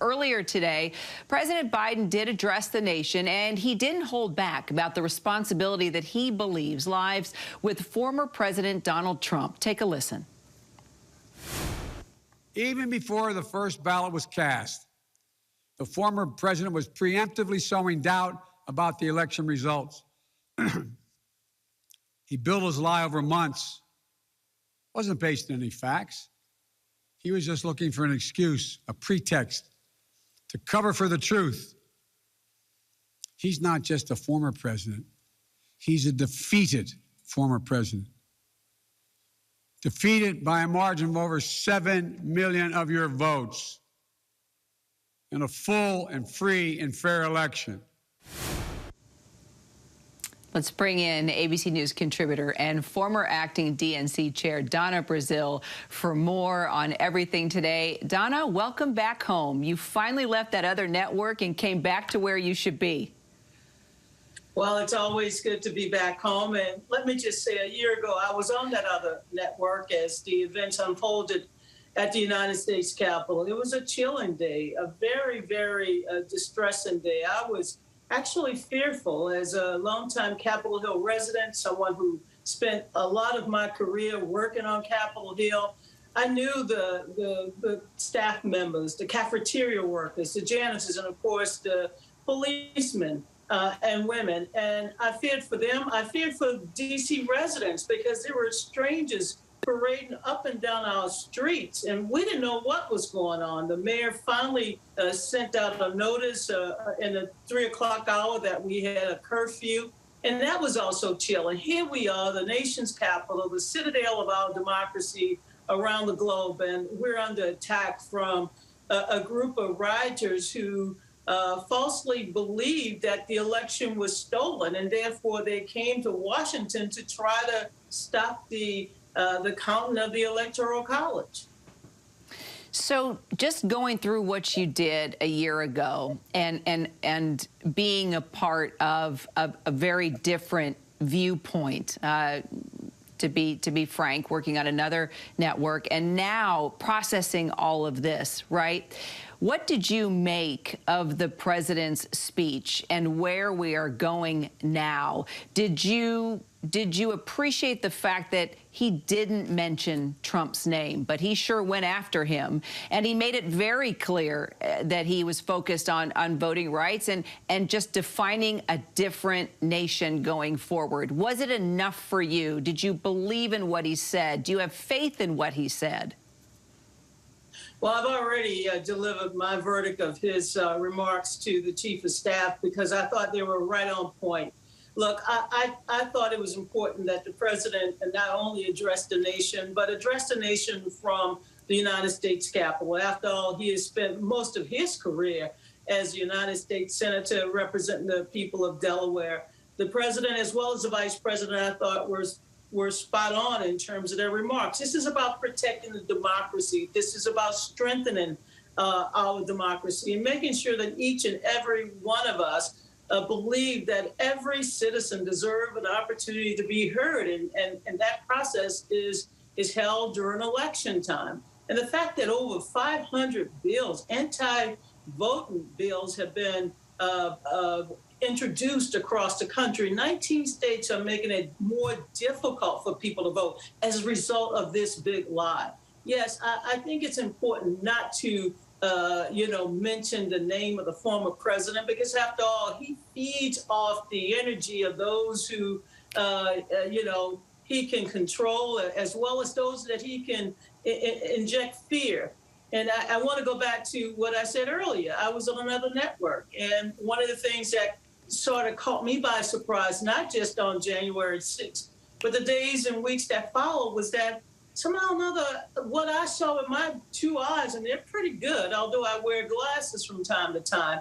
Earlier today, President Biden did address the nation, and he didn't hold back about the responsibility that he believes lies with former President Donald Trump. Take a listen. Even before the first ballot was cast, the former president was preemptively sowing doubt about the election results. He built his lie over months. It wasn't based on any facts. He was just looking for an excuse, a pretext, to cover for the truth. He's not just a former president. He's a defeated former president. Defeated by a margin of over 7 million of your votes in a full and free and fair election. Let's bring in ABC News contributor and former acting DNC chair Donna Brazile for more on everything today. Donna, welcome back home. You finally left that other network and came back to where you should be. Well, it's always good to be back home. And let me just say, a year ago, I was on that other network as the events unfolded at the United States Capitol. It was a chilling day, a very, very distressing day. I was actually fearful as a longtime Capitol Hill resident, someone who spent a lot of my career working on Capitol Hill. I knew the staff members, the cafeteria workers, the janitors, and of course the policemen and women. And I feared for them. I feared for DC residents because there were strangers parading up and down our streets, and we didn't know what was going on. The mayor finally sent out a notice in the 3 o'clock hour that we had a curfew, and that was also chilling. Here we are, the nation's capital, the citadel of our democracy around the globe, and we're under attack from a group of rioters who falsely believed that the election was stolen, and therefore they came to Washington to try to stop the counting of the Electoral College. So just going through what you did a year ago and being a part of a very different viewpoint, to be frank, working on another network, and now processing all of this, right? What did you make of the president's speech and where we are going now? Did you appreciate the fact that he didn't mention Trump's name, but he sure went after him, and he made it very clear that he was focused on voting rights and just defining a different nation going forward? Was it enough for you? Did you believe in what he said? Do you have faith in what he said? Well, I've already delivered my verdict of his remarks to the chief of staff because I thought they were right on point. Look, I thought it was important that the president not only address the nation, but address the nation from the United States Capitol. After all, he has spent most of his career as a United States Senator representing the people of Delaware. The president, as well as the vice president, I thought were spot on in terms of their remarks. This is about protecting the democracy. This is about strengthening our democracy and making sure that each and every one of us believe that every citizen deserves an opportunity to be heard, and that process is held during election time. And the fact that over 500 bills, anti-voting bills, have been introduced across the country. 19 states are making it more difficult for people to vote as a result of this big lie. Yes, I think it's important not to mention the name of the former president, because after all, he feeds off the energy of those who, he can control, as well as those that he can inject fear. And I want to go back to what I said earlier. I was on another network, and one of the things that sort of caught me by surprise, not just on January 6th, but the days and weeks that followed, was that somehow or another, what I saw with my two eyes, and they're pretty good, although I wear glasses from time to time,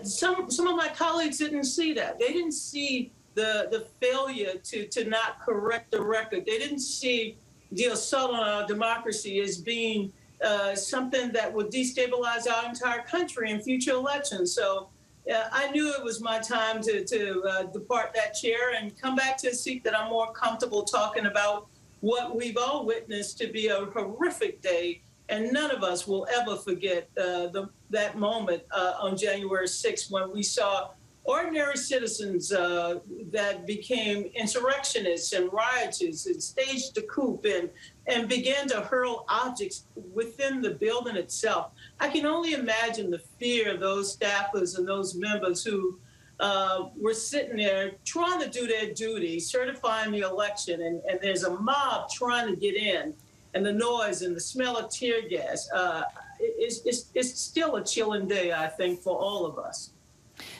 some of my colleagues didn't see that. They didn't see the failure to not correct the record. They didn't see the assault on our democracy as being something that would destabilize our entire country in future elections. So I knew it was my time to depart that chair and come back to a seat that I'm more comfortable talking about what we've all witnessed to be a horrific day And none of us will ever forget that moment on January 6th when we saw ordinary citizens that became insurrectionists and rioters and staged a coup and began to hurl objects within the building itself. I can only imagine the fear of those staffers and those members who were sitting there trying to do their duty, certifying the election, and there's a mob trying to get in, and the noise and the smell of tear gas. It's still a chilling day, I think, for all of us.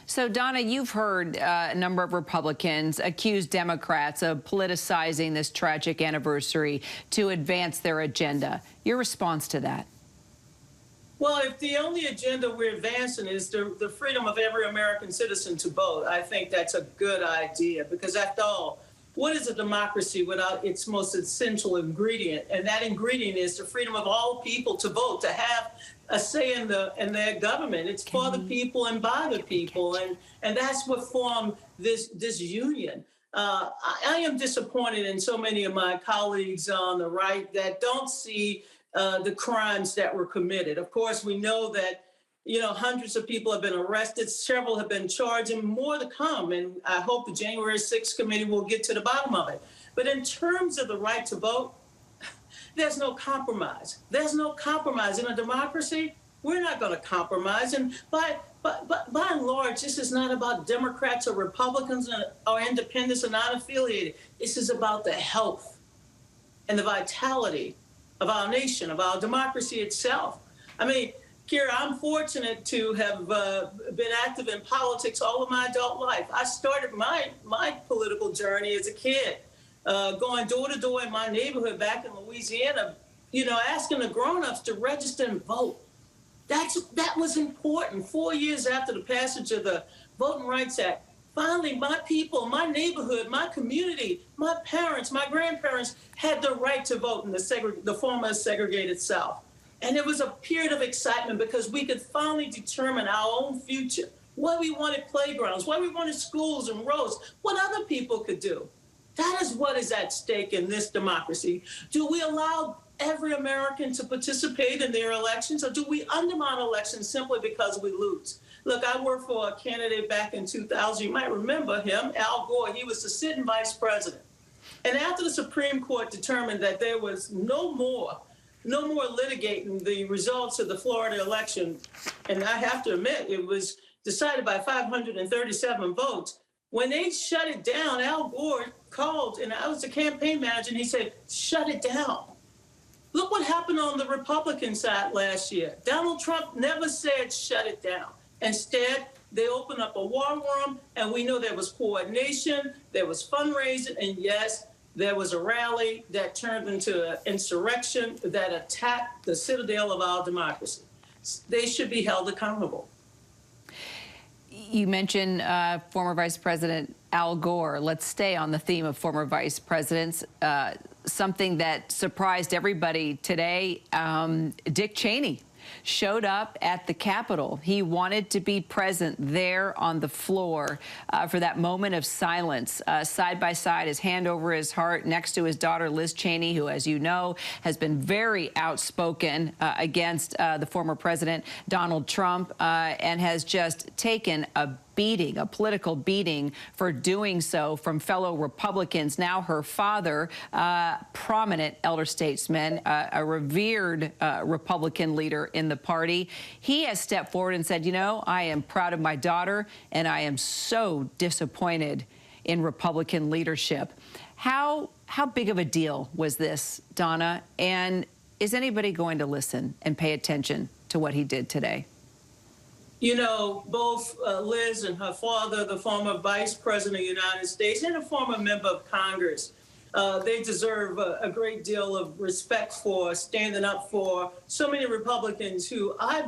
So, Donna, you've heard a number of Republicans accuse Democrats of politicizing this tragic anniversary to advance their agenda. Your response to that? Well, if the only agenda we're advancing is the freedom of every American citizen to vote, I think that's a good idea, because after all, what is a democracy without its most essential ingredient? And that ingredient is the freedom of all people to vote, to have a say in their government. It's for the people and by the people, and that's what formed this union. I am disappointed in so many of my colleagues on the right that don't see the crimes that were committed. Of course, we know that, hundreds of people have been arrested, several have been charged, and more to come. And I hope the January 6th committee will get to the bottom of it. But in terms of the right to vote, there's no compromise. There's no compromise in a democracy. We're not going to compromise. And by and large, this is not about Democrats or Republicans or independents or non-affiliated. This is about the health and the vitality of our nation, of our democracy itself. I mean, Kira, I'm fortunate to have been active in politics all of my adult life. I started my political journey as a kid, going door to door in my neighborhood back in Louisiana, asking the grown-ups to register and vote. That was important. 4 years after the passage of the Voting Rights Act, finally, my people, my neighborhood, my community, my parents, my grandparents had the right to vote in the former segregated South. And it was a period of excitement because we could finally determine our own future, what we wanted playgrounds, what we wanted schools and roads, what other people could do. That is what is at stake in this democracy. Do we allow every American to participate in their elections, or do we undermine elections simply because we lose? Look, I worked for a candidate back in 2000. You might remember him, Al Gore. He was the sitting vice president. And after the Supreme Court determined that there was no more litigating the results of the Florida election, and I have to admit, it was decided by 537 votes. When they shut it down, Al Gore called, and I was the campaign manager, and he said, shut it down. Look what happened on the Republican side last year. Donald Trump never said shut it down. Instead, they opened up a war room, and we know there was coordination, there was fundraising, and yes, there was a rally that turned into an insurrection that attacked the citadel of our democracy. They should be held accountable. You mentioned former Vice President Al Gore. Let's stay on the theme of former vice presidents. Something that surprised everybody today, Dick Cheney showed up at the Capitol. He wanted to be present there on the floor for that moment of silence, side by side, his hand over his heart, next to his daughter, Liz Cheney, who, as you know, has been very outspoken against the former president, Donald Trump, and has just taken a beating, a political beating for doing so from fellow Republicans. Now her father, prominent elder statesman, a revered Republican leader in the party, he has stepped forward and said, I am proud of my daughter, and I am so disappointed in Republican leadership. How big of a deal was this, Donna? And is anybody going to listen and pay attention to what he did today? Both Liz and her father, the former vice president of the United States and a former member of Congress, they deserve a great deal of respect for standing up for so many Republicans who I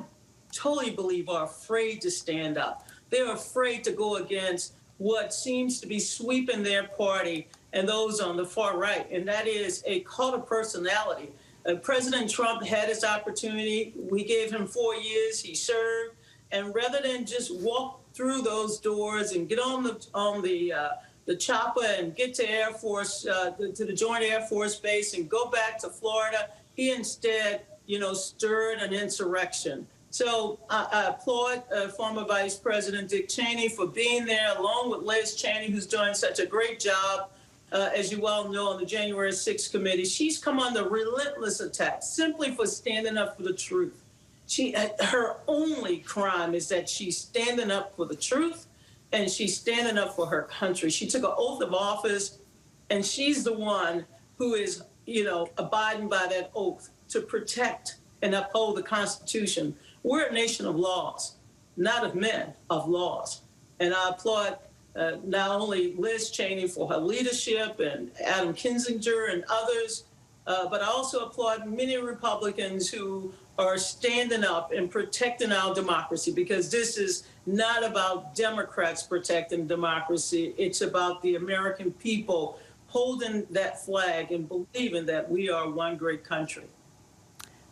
totally believe are afraid to stand up. They're afraid to go against what seems to be sweeping their party and those on the far right, and that is a cult of personality. President Trump had his opportunity. We gave him 4 years. He served. And rather than just walk through those doors and get on the chopper and get to Air Force, to the Joint Air Force Base and go back to Florida, he instead, stirred an insurrection. So I applaud former Vice President Dick Cheney for being there, along with Liz Cheney, who's doing such a great job, as you well know, on the January 6th committee. She's come under relentless attack simply for standing up for the truth. Her only crime is that she's standing up for the truth, and she's standing up for her country. She took an oath of office, and she's the one who is, abiding by that oath to protect and uphold the Constitution. We're a nation of laws, not of men, of laws. And I applaud not only Liz Cheney for her leadership and Adam Kinzinger and others, but I also applaud many Republicans who are standing up and protecting our democracy, because this is not about Democrats protecting democracy. It's about the American people holding that flag and believing that we are one great country.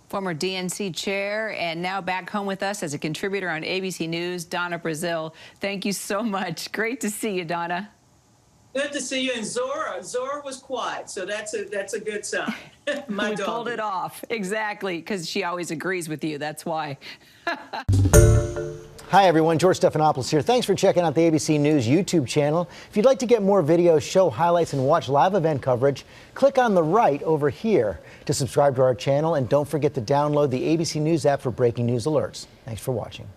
Former DNC chair and now back home with us as a contributor on ABC News, Donna Brazile. Thank you so much. Great to see you, Donna. Good to see you. And Zora was quiet, so that's a good sign. My we dog pulled it off. Exactly, because she always agrees with you. That's why. Hi, everyone. George Stephanopoulos here. Thanks for checking out the ABC News YouTube channel. If you'd like to get more videos, show highlights, and watch live event coverage, click on the right over here to subscribe to our channel. And don't forget to download the ABC News app for breaking news alerts. Thanks for watching.